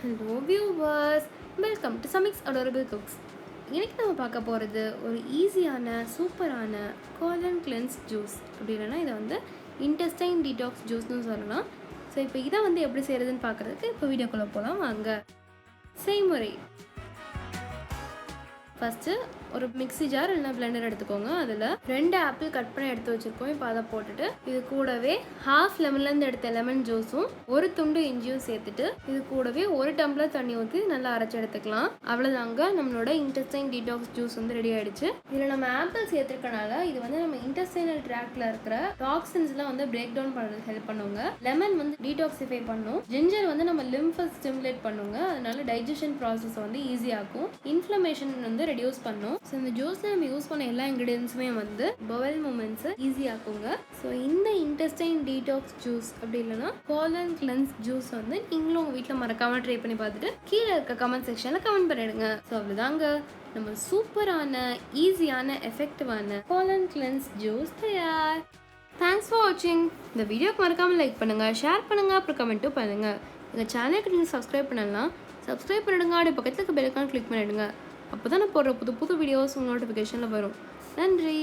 Hello viewers, welcome to சமிக்ஸ் adorable cooks. இன்றைக்கி நம்ம பார்க்க போகிறது ஒரு ஈஸியான சூப்பரான கோலன் கிளென்ஸ் ஜூஸ். அப்படி இல்லைன்னா இதை வந்து இன்டெஸ்டைன் டீடாக்ஸ் ஜூஸ்னு சொல்லலாம். ஸோ இப்போ இதை வந்து எப்படி செய்கிறதுன்னு பார்க்குறதுக்கு இப்போ வீடியோக்குள்ளே போகலாம் வாங்க. செய்முறை: ஃபஸ்ட்டு ஒரு மிக்ஸி ஜார் இல்லைனா பிளெண்டர் எடுத்துக்கோங்க. அதில் 2 ஆப்பிள் கட் பண்ணி எடுத்து வச்சுருக்கோம். இப்போ அதை போட்டுட்டு இது கூடவே ஹாஃப் லெமன்லேருந்து எடுத்த லெமன் ஜூஸும் ஒரு துண்டு இஞ்சியும் சேர்த்துட்டு இது கூடவே 1 டம்ளர் தண்ணி ஊற்றி நல்லா அரைச்சி எடுத்துக்கலாம். அவ்வளோதாங்க, நம்மளோட இன்டெஸ்டைன் டீடாக்ஸ் ஜூஸ் வந்து ரெடி ஆகிடுச்சு. இதில் நம்ம ஆப்பிள் சேர்த்துருக்கனால இது வந்து நம்ம இன்டெஸ்டைனல் ட்ராக்டில் இருக்கிற டாக்ஸின்ஸ்லாம் வந்து பிரேக் டவுன் பண்ணுறது ஹெல்ப் பண்ணுங்க. லெமன் வந்து டீடாக்சிஃபை பண்ணும். ஜிஞ்சர் வந்து நம்ம லிம்பை ஸ்டிமுலேட் பண்ணுங்க. அதனால டைஜஷன் ப்ராசஸ் வந்து ஈஸியாகும். இன்ஃப்ளமேஷன் வந்து ரெடியூஸ் பண்ணும். ஸோ இந்த ஜூஸில் நம்ம யூஸ் பண்ண எல்லா இன்க்ரீடியன்ஸுமே வந்து bowel மூமெண்ட்ஸை ஈஸியாக்குங்க. ஸோ இந்த இன்டெஸ்டைன் டீடாக்ஸ் ஜூஸ் அப்படி இல்லைன்னா கோலன் கிளென்ஸ் ஜூஸ் வந்து நீங்களும் உங்கள் வீட்டில் மறக்காமல் ட்ரை பண்ணி பார்த்துட்டு கீழே இருக்க கமெண்ட் செக்ஷனில் கமெண்ட் பண்ணிடுங்க. ஸோ அவ்வளோதாங்க, நம்ம சூப்பரான ஈஸியான எஃபெக்டிவான கோலன் கிளென்ஸ் ஜூஸ் தயார். தேங்க்ஸ் ஃபார் வாட்சிங். இந்த வீடியோக்கு மறக்காமல் லைக் பண்ணுங்கள், ஷேர் பண்ணுங்கள், அப்புறம் கமெண்ட்டும் பண்ணுங்கள். எங்கள் சேனலுக்கு நீங்கள் சப்ஸ்கிரைப் பண்ணலாம், சப்ஸ்கிரைப் பண்ணிடுங்க. அப்படியே பக்கத்தில் இருக்க பெல் ஐகான் கிளிக் பண்ணிடுங்க. அப்போ தான் நான் போடுற புது வீடியோஸ் உங்கள் நோட்டிஃபிகேஷனில் வரும். நன்றி.